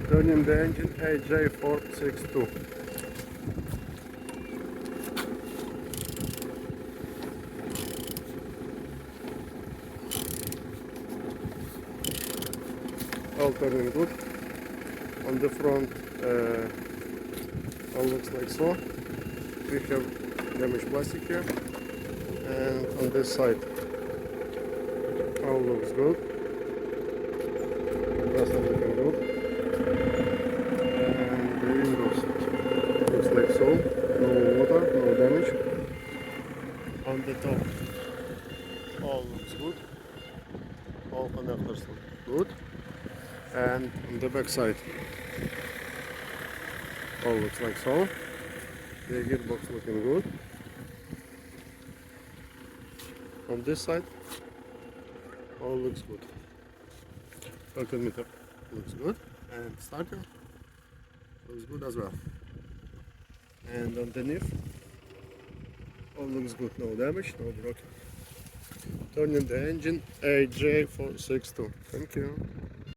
Turning the engine AJ462. All turning good. On the front all looks like so. We have damaged plastic here, and on this side all looks good. That's everything good. And the windows looks like so. No water, no damage. On the top all looks good. All connectors look good. And on the back side all looks like so. The gearbox looking good. On this side all looks good. Alternator looks good, and starter looks good as well. And underneath all looks good, no damage, no broken. Turning the engine AJ462. Thank you.